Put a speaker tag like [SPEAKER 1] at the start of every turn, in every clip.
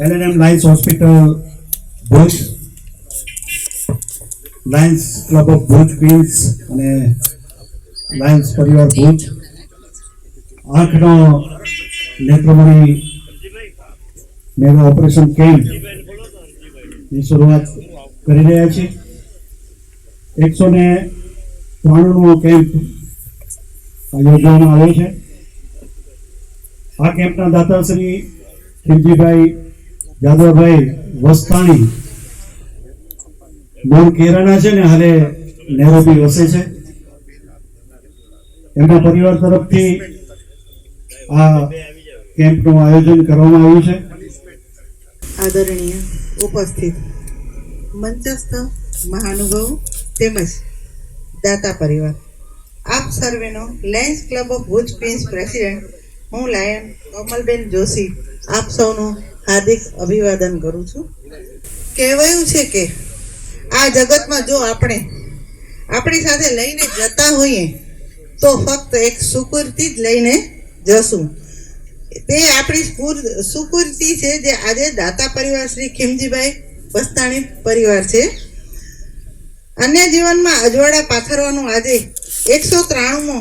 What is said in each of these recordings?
[SPEAKER 1] LNM Lions hospital Bhuj, Lions Club of Bhuj Queens અને Lions પરિવાર ભુજ આંખનો નેત્રમણી મેગા ઓપરેશન કેમ્પની શરૂઆત કરી રહ્યા છીએ. 193નો કેમ્પ યોજવામાં આવ્યો છે. આ કેમ્પના દાતા શ્રી ખીમજીભાઈ જાદવભાઈ વસ્તાણી મૂળ કેરાના છે ને હાલે નેરોબી વસે છે. એમના પરિવાર તરફથી આ કેમ્પનું આયોજન કરવામાં આવ્યું છે.
[SPEAKER 2] આદરણીય ઉપસ્થિત મંચસ્થ મહાનુભાવો તેમજ દાતા પરિવાર, આપ સર્વેનો Lions Club of Bhuj Queens president હું લાયન કમલબેન જોશી આપ સૌનું હાર્દિક અભિવાદન કરું છું. કહેવાયું છે કે આ જગતમાં જો આપણે આપણી સાથે લઈને જતા હોઈએ તો ફક્ત એક સુકૃતિ જ લઈને જશું. તે આપણી સુકૃતિ છે જે આજે દાતા પરિવાર શ્રી ખીમજીભાઈ વસ્તાણી પરિવાર છે. અન્ય જીવનમાં અજવાળા પાથરવાનું આજે 193મો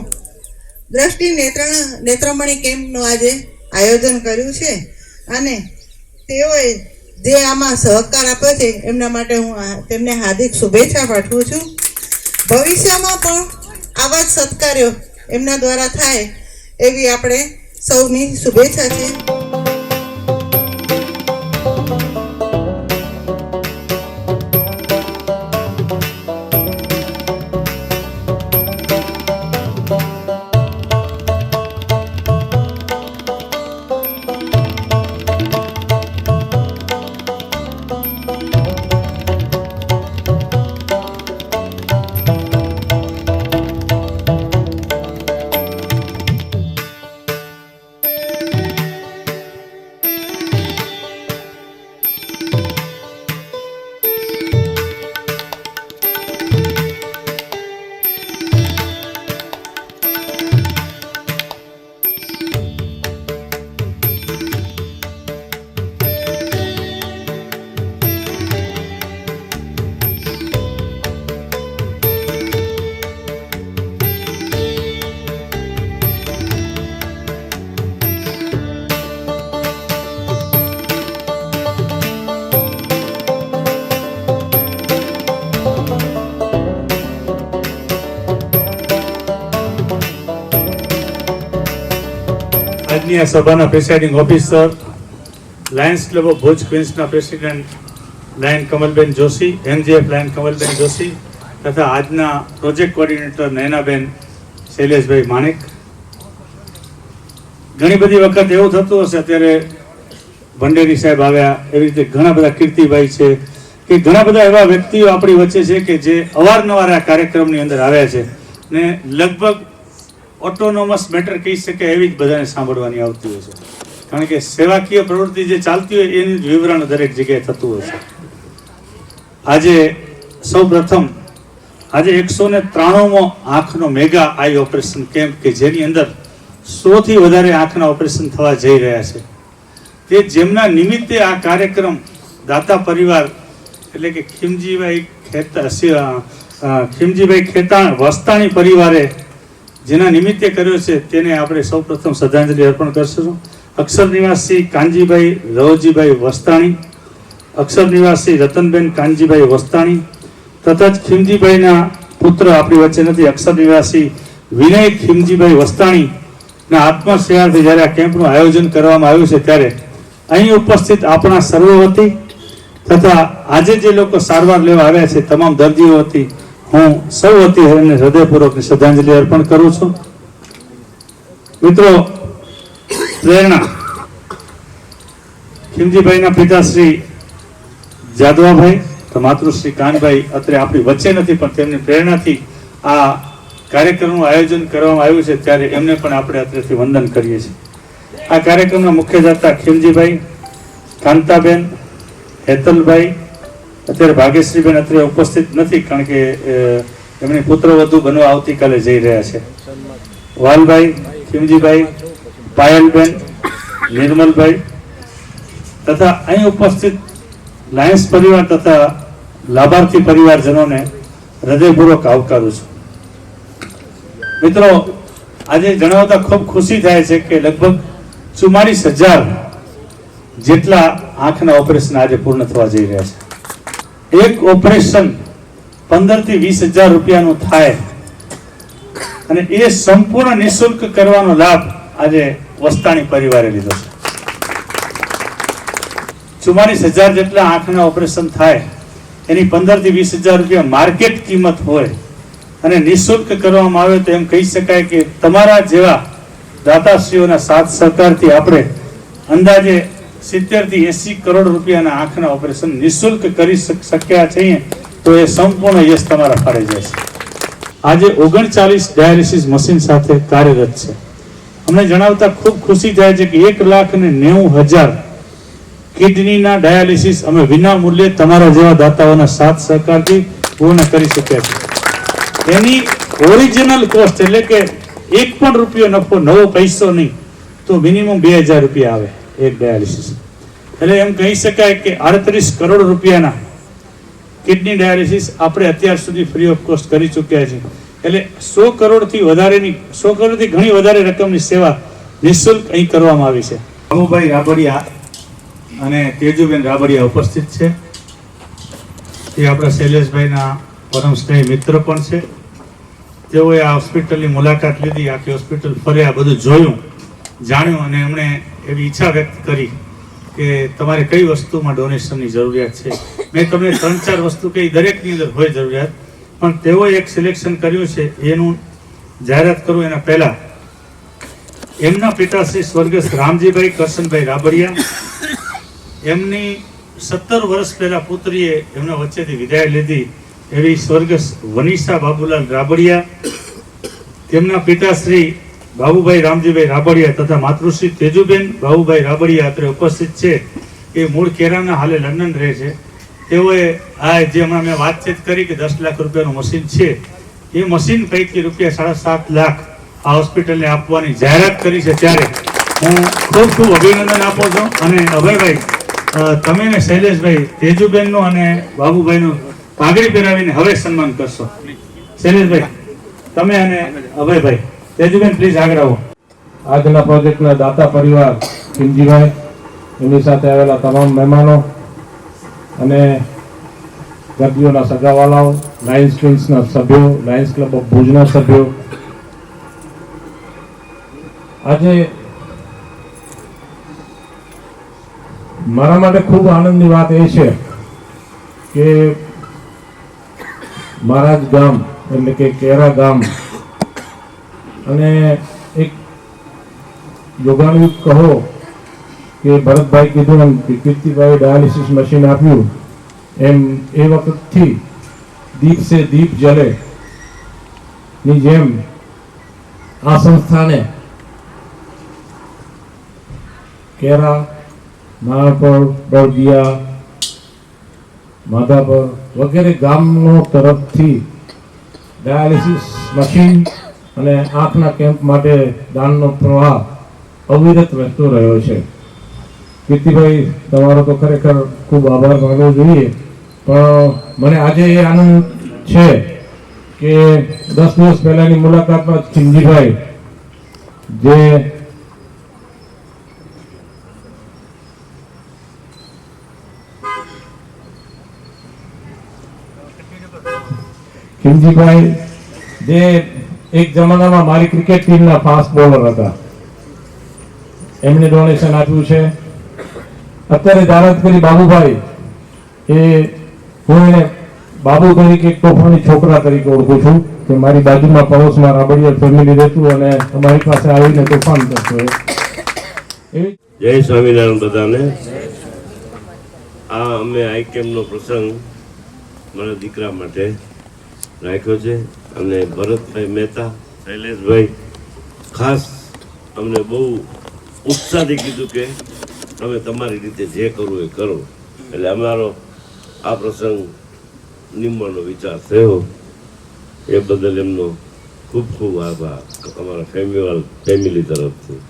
[SPEAKER 2] દ્રષ્ટિ નેત્રમણી કેમ્પનું આજે આયોજન કર્યું છે અને તેઓએ જે આમાં સહકાર આપ્યો છે એમના માટે હું તેમને હાર્દિક શુભેચ્છા પાઠવું છું. ભવિષ્યમાં પણ આવા જ સત્કાર્યો એમના દ્વારા થાય એવી આપણે સૌની શુભેચ્છા છે.
[SPEAKER 3] આજની આ સભાના presiding officer, Lions Club of Bhuj ક્વીન્સના president lion Kamalben Joshi, MGF lion Kamalben Joshi તથા આજના પ્રોજેક્ટ કોર્ડિનેટર નયનાબેન શૈલેષભાઈ માણેક. ઘણી બધી વખત એવું થતું હશે, અત્યારે ભંડેરી સાહેબ આવ્યા, એવી રીતે ઘણા બધા કીર્તિભાઈ છે કે ઘણા બધા એવા વ્યક્તિઓ આપણી વચ્ચે છે કે જે અવારનવાર આ કાર્યક્રમની અંદર આવ્યા છે ને લગભગ ઓટોનોમસ મેટર કહી શકે એવી જ બધાને સાંભળવાની આવતી હોય છે. કારણ કે સેવાકીય પ્રવૃત્તિ જે ચાલતી હોય એની વિવરણ દરેક જગ્યાએ થતું હોય છે. આજે સૌ પ્રથમ આજે 193મો આંખનો મેગા આઈ ઓપરેશન કેમ્પ કે જેની અંદર 100થી વધારે આંખના ઓપરેશન થવા જઈ રહ્યા છે, તે જેમના નિમિત્તે આ કાર્યક્રમ દાતા પરિવાર એટલે કે ખીમજીભાઈ ખેતાણ વસ્તાણી પરિવારે જેના નિમિત્તે કર્યો છે તેને આપણે સૌ પ્રથમ શ્રદ્ધાંજલિ અર્પણ કરશું. અક્ષર નિવાસી કાનજીભાઈ રવજીભાઈ વસ્તાણી, અક્ષર નિવાસી રતનબેન કાનજીભાઈ વસ્તાણી તથા જ ખીમજીભાઈના પુત્ર આપણી વચ્ચે નથી, અક્ષર નિવાસી વિનય ખીમજીભાઈ વસ્તાણીના આત્મશ્રેયાર્થે જ્યારે આ કેમ્પનું આયોજન કરવામાં આવ્યું છે ત્યારે અહીં ઉપસ્થિત આપણા સર્વ વતી તથા આજે જે લોકો સારવાર લેવા આવ્યા છે તમામ દર્દીઓ વતી હું સૌ વતી એમને હૃદયપૂર્વકની શ્રદ્ધાંજલિ અર્પણ કરું છું. મિત્રો, પ્રેરણા ખીમજીભાઈના પિતાશ્રી જાદવાભાઈ તો માતૃશ્રી કાનભાઈ અત્રે આપણી વચ્ચે નથી, પણ તેમની પ્રેરણાથી આ કાર્યક્રમનું આયોજન કરવામાં આવ્યું છે ત્યારે એમને પણ આપણે અત્રેથી વંદન કરીએ છીએ. આ કાર્યક્રમના મુખ્ય દાતા ખીમજીભાઈ, કાંતાબેન, હેતલભાઈ, અત્યારે ભાગ્યશ્રીબેન અત્યારે ઉપસ્થિત નથી કારણ કે એમની પુત્રવધુ બનવા આવતીકાલે જઈ રહ્યા છે. વાલભાઈ, ખીમજીભાઈ, પાયલબેન, નિર્મલભાઈ તથા અહીં ઉપસ્થિત લાયન્સ પરિવાર તથા લાભાર્થી પરિવારજનોને હૃદયપૂર્વક આવકારું છું. મિત્રો, આજે જણાવતા ખૂબ ખુશી થાય છે કે લગભગ 44,000 જેટલા આંખના ઓપરેશન આજે પૂર્ણ થવા જઈ રહ્યા છે. એક ઓપરેશન 15 થી 20,000 રૂપિયાનું થાય અને એ સંપૂર્ણ નિઃશુલ્ક કરવાનો લાભ આજે વસ્તાણી પરિવારે લીધો છે. 44,000 જેટલા આંખના ઓપરેશન થાય એની 15 થી 20,000 રૂપિયા માર્કેટ કિંમત હોય અને નિઃશુલ્ક કરવામાં આવે તો એમ કહી શકાય કે તમારા જેવા દાતાશ્રીઓના સાથ સહકારથી આપણે અંદાજે 70 થી 80 કરોડ રૂપિયાના આંખના ઓપરેશન નિઃશુલ્ક કરી શક્યા છીએ, તો એ સંપૂર્ણ યશ તમારા ફાળે જાય છે. આજે 39 ડાયાલિસિસ મશીન સાથે કાર્યરત છે. અમને જણાવતા ખૂબ ખુશી થાય છે કે 1,90,000 કિડનીના ડાયાલિસિસ અમે વિના મૂલ્યે તમારા જેવા દાતાઓના સાથ સહકારથી પૂર્ણ કરી શક્યા છીએ. એની ઓરિજિનલ કોસ્ટ એટલે કે એક પણ રૂપિયો નફો, નવો પૈસો નહીં, તો મિનિમમ 2,000 રૂપિયા આવે એક ડાયાલિસિસ. એટલે એમ કહી શકાય કે 38 કરોડ રૂપિયાના કિડની ડાયાલિસિસ આપણે અત્યાર સુધી ફ્રી ઓફ કોસ્ટ કરી ચૂક્યા છીએ. એટલે 100 કરોડથી ઘણી વધારે રકમની સેવા નિઃશુલ્ક અહીં કરવામાં આવી છે. બાબુભાઈ રાબડિયા અને તેજુબેન રાબડિયા ઉપસ્થિત છે. એ આપણા શૈલેષભાઈના પરમ સ્નેહી મિત્ર પણ છે. તેઓએ આ હોસ્પિટલની મુલાકાત લીધી, આખી હોસ્પિટલ ફર્યા, બધું જોયું, જાણ્યું અને એમણે એવી ઈચ્છા વ્યક્ત કરી કે તમારે કઈ વસ્તુમાં ડોનેશનની જરૂરિયાત છે. મેં તમને 3-4 વસ્તુ કહી, દરેકની અંદર હોય જરૂરિયાત, પણ તેઓએ એક સિલેક્શન કર્યું છે. એનું જાહેરાત કરું એના પહેલા એમના પિતાશ્રી સ્વર્ગસ્થ રામજીભાઈ કરશનભાઈ રાબડિયા, એમની 17 વર્ષ પહેલા પુત્રીએ એમના વચ્ચેથી વિદાય લીધી એવી સ્વર્ગસ્થ વનિષા બાબુલાલ રાબડિયા, તેમના પિતાશ્રી બાબુભાઈ રામજીભાઈ રાબડિયા તથા માતૃશ્રી તેજુબેન બાબુભાઈ રાબડિયા અત્રે ઉપસ્થિત છે. એ મૂળ કેરાના, હાલે લંડન રહે છે. તેઓએ આ જે હમણાં મેં વાતચીત કરી કે 10 લાખ રૂપિયાનું મશીન છે, એ મશીન પૈકી રૂપિયા 7.5 લાખ આ હોસ્પિટલને આપવાની જાહેરાત કરી છે. ત્યારે હું ખૂબ ખૂબ અભિનંદન આપું છું. અને અભયભાઈ, તમે ને શૈલેષભાઈ તેજુબેનનું અને બાબુભાઈનું પાઘડી પહેરાવીને હવે સન્માન કરશો. શૈલેષભાઈ તમે અને અભયભાઈ. તેજુબેન પ્લીઝ આગળ આવો.
[SPEAKER 4] આજના પ્રોજેક્ટના દાતા પરિવાર કિમજીભાઈ, એમની સાથે આવેલા તમામ મહેમાનો અને દર્દીઓના સગાવાલાઓ, લાયન્સ ક્વીન્સના સભ્યો, લાયન્સ ક્લબ ઓફ ભુજના સભ્યો, આજે મારા માટે ખૂબ આનંદની વાત એ છે કે મારા જ ગામ એટલે કે કેરા ગામ અને એક યોગાનું કહો કે ભરતભાઈ કીધું એમ કે કીર્તિભાઈ ડાયાલિસિસ મશીન આપ્યું એમ એ વખતથી દીપ સે દીપ જલે ની જેમ આ સંસ્થાને કેરા, નાણપર, બળદિયા, માધાપર વગેરે ગામો તરફથી ડાયાલિસિસ મશીન અને આંખના કેમ્પ માટે દાનનો પ્રવાહ અવિરત વહેતો રહ્યો છે. કીર્તિભાઈ, તમારો તો ખરેખર ખૂબ આભાર માનવો જોઈએ, પણ મને આજે એ આનંદ છે કે 10 દિવસ પહેલાની મુલાકાતમાં ખીમજીભાઈ જે ખીમજીભાઈ જે એક જમાનામાં મારી ક્રિકેટ ટીમના ફાસ્ટ બોલર હતા, એમને ડોનેશન આપ્યું છે. અત્યારે દારદ કરી બાબુભાઈ, એ હું એને બાબુ તરીકે એક તોફાની છોકરા તરીકે ઓળખું છું કે મારી બાજુમાં પડોશમાં રાબડિયા ફેમિલી રહેતું અને અમારી પાસે આવીને તોફાન કરતું.
[SPEAKER 5] જય સ્વામિનારાયણ બધાને. આ અમે આઈકેમનો પ્રસંગ મારા દીકરા માટે રાખ્યો છે અને ભરતભાઈ મહેતા, શૈલેષભાઈ ખાસ અમને બહુ ઉત્સાહથી કીધું કે તમે તમારી રીતે જે કરવું એ કરો, એટલે અમારો આ પ્રસંગ નિમવાનો વિચાર થયો. એ બદલ એમનો ખૂબ ખૂબ આભાર અમારા ફેમિલી તરફથી.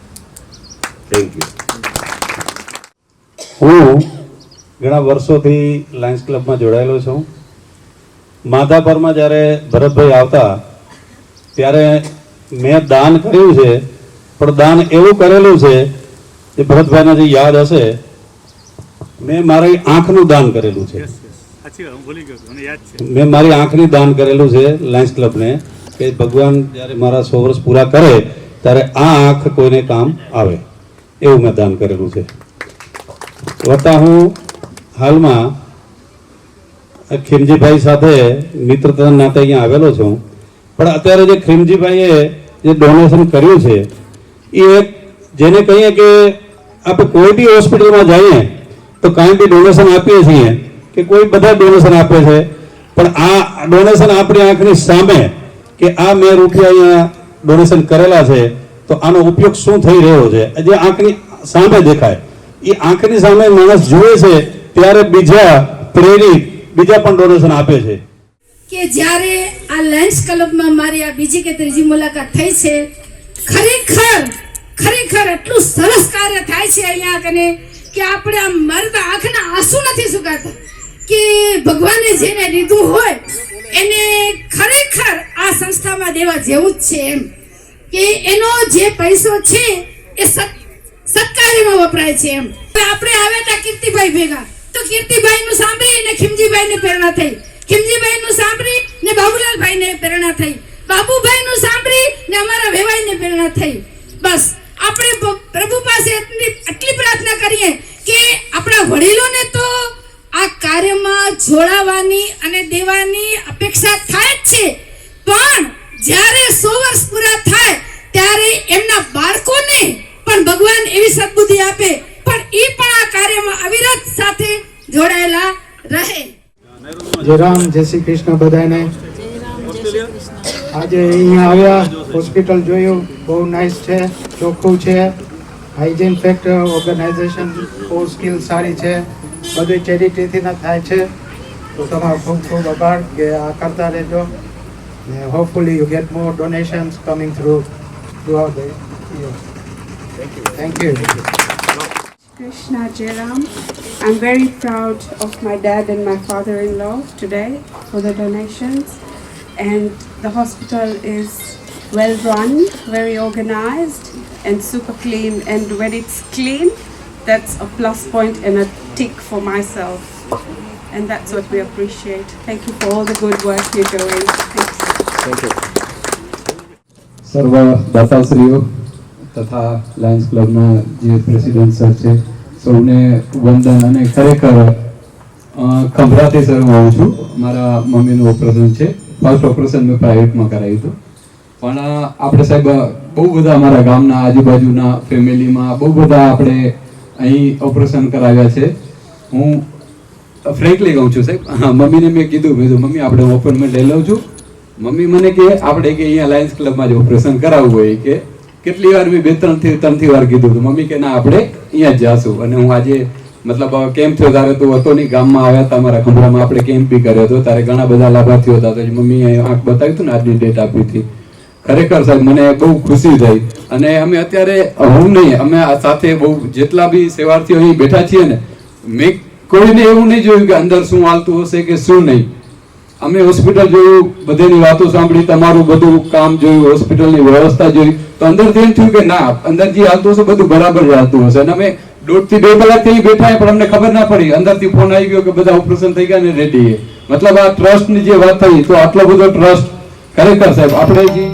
[SPEAKER 5] Thank you.
[SPEAKER 1] હું ઘણા વર્ષોથી લાયન્સ ક્લબમાં જોડાયેલો છું. માધાપરમાં જ્યારે ભરતભાઈ આવતા ત્યારે મેં દાન કર્યું છે, પણ દાન એવું કરેલું છે કે ભરતભાઈને જે યાદ હશે, મેં મારી આંખનું દાન કરેલું છે. મેં મારી આંખની દાન કરેલું છે લાયન્સ ક્લબને, કે ભગવાન જ્યારે મારા 100 વર્ષ પૂરા કરે ત્યારે આ આંખ કોઈને કામ આવે, એવું મેં દાન કરેલું છે. વત્તા હું હાલમાં ખીમજીભાઈ સાથે મિત્રતાના નાતે અહીંયા આવેલો છું. પણ અત્યારે જે ખીમજીભાઈએ જે ડોનેશન કર્યું છે એ એક, જેને કહીએ કે આપણે કોઈ બી હોસ્પિટલમાં જઈએ તો કાંઈ બી ડોનેશન આપીએ છીએ, કે કોઈ બધા ડોનેશન આપે છે, પણ આ ડોનેશન આપણી આંખની સામે, કે આ મેં રૂપિયા અહીંયા ડોનેશન કરેલા છે તો આનો ઉપયોગ શું થઈ રહ્યો છે, જે આંખની સામે દેખાય, એ આંખની સામે માણસ જુએ છે ત્યારે બીજા પ્રેરિત બીજા પણ ડોનેશન આપે છે.
[SPEAKER 6] કે જ્યારે આ લાયન્સ ક્લબમાં મારી આ બીજી કે ત્રીજી મુલાકાત થઈ છે, ખરેખર એટલું સરસ કાર્ય થાય છે અહીંયા કને કે આપણે આમ મારે તો આંખના આંસુ નથી સુકાતા, કે ભગવાને જેને દીધું હોય એને ખરેખર આ સંસ્થામાં દેવા જેવું જ છે. એમ કે એનો જે પૈસો છે એ સત્કાર્યમાં વપરાય છે. એમ આપણે આવ્યા હતા કીર્તિભાઈ ભેગા, તો કીર્તિભાઈ નું સાંભળીને ખીમજીભાઈ ને પ્રેરણા થઈ, ખીમજીભાઈ નું સાંભળી ને બાબુલાલભાઈ ને પ્રેરણા થઈ, બાબુભાઈ નું સાંભળી ને અમારા વેવાઈ ને પ્રેરણા થઈ. બસ આપણે પ્રભુ પાસે એટલી પ્રાર્થના કરીએ કે આપણા વડીલોને તો આ કાર્યમાં જોડાવાની અને દેવાની અપેક્ષા થાય જ છે, પણ જ્યારે 100 વર્ષ પૂરા થાય ત્યારે એમના બાળકોને પણ ભગવાન એવી સદબુદ્ધિ આપે, પણ એ પણ આ કાર્યમાં અવિરત સાથે જોડાયેલા રહે.
[SPEAKER 7] જય રામ, જય શ્રી કૃષ્ણ બધાને. આજે અહીંયા આવ્યા, હોસ્પિટલ જોયું, બહુ નાઇસ છે, ચોખ્ખું છે, હાઇજીન ફેક્ટર, ઓર્ગેનાઇઝેશન બહુ સ્કિલ સારી છે, બધું ચેરિટીથી થાય છે. તો તમારો ખૂબ ખૂબ આભાર કે આ કરતા રહેજો. Hopefully you get more ડોનેશન્સ coming throughout the year. Thank you.
[SPEAKER 8] Krishna Jairam. I'm very proud of my dad and my father-in-law today for the donations, and the hospital is well run, very organized and super clean, and when it's clean, that's a plus point and a tick for myself, and that's what we appreciate. Thank you for all the good work you're doing. Thanks.
[SPEAKER 9] સર્વ દાતાશ્રીઓ તથા Lions ક્લબના જે president sir છે, સૌને વંદન. અને ખરેખર ખંભરાથી sir હું છું. મારા મમ્મીનું ઓપરેશન છે, ફર્સ્ટ ઓપરેશન મેં પ્રાઇવેટમાં કરાવ્યું હતું, પણ આપણે સાહેબ બહુ બધા અમારા ગામના આજુબાજુના ફેમિલીમાં બહુ બધા આપણે અહીં ઓપરેશન કરાવ્યા છે. હું ફ્રેન્કલી કહું છું સાહેબ, મમ્મીને મેં કીધું મમ્મી આપણે ઓપોઇન્ટમેન્ટ લઈ લઉં છું. મમ્મી મને કે આપણે કે અહીંયા લાયન્સ ક્લબમાં જ ઓપરેશન કરાવવું હોય, કે કેટલી વાર મેં 2-3 વાર કીધું હતું. મમ્મી કે ના આપણે અહીંયા જ જાશું. અને હું આજે મતલબ કેમ્પ થયો ત્યારે તો હતો નહીં, ગામમાં આવ્યા હતા, અમારા ખંભરામાં આપણે કેમ્પ બી કર્યો હતો, ત્યારે ઘણા બધા લાભાર્થીઓ હતા. તો મમ્મીએ આંખ બતાવ્યું હતું ને, આજની ડેટ આપી હતી. ખરેખર સાહેબ મને બહુ ખુશી થઈ. અને અમે અત્યારે હું નહીં, અમે આ સાથે બહુ જેટલા બી સેવાર્થીઓ અહીં બેઠા છીએ ને, મેં કોઈને એવું નહીં જોયું કે અંદર શું હાલતું હશે કે શું નહીં. અમે હોસ્પિટલ જોયું, બધેની વાતો સાંભળી, તમારું બધું કામ જોયું, હોસ્પિટલની વ્યવસ્થા જોઈ, તો અંદરથી એમ થયું કે ના, અંદર જે હાલતું હશે બધું બરાબર જ હાલતું હશે. અને અમે 1.5 થી 2 કલાક અહીં બેઠા, પણ અમને ખબર ના પડી. અંદરથી ફોન આવી ગયો કે બધા ઓપરેશન થઈ ગયા ને રેડી. મતલબ આ ટ્રસ્ટની જે વાત થઈ, તો આટલો બધો ટ્રસ્ટ ખરેખર સાહેબ આપણે જે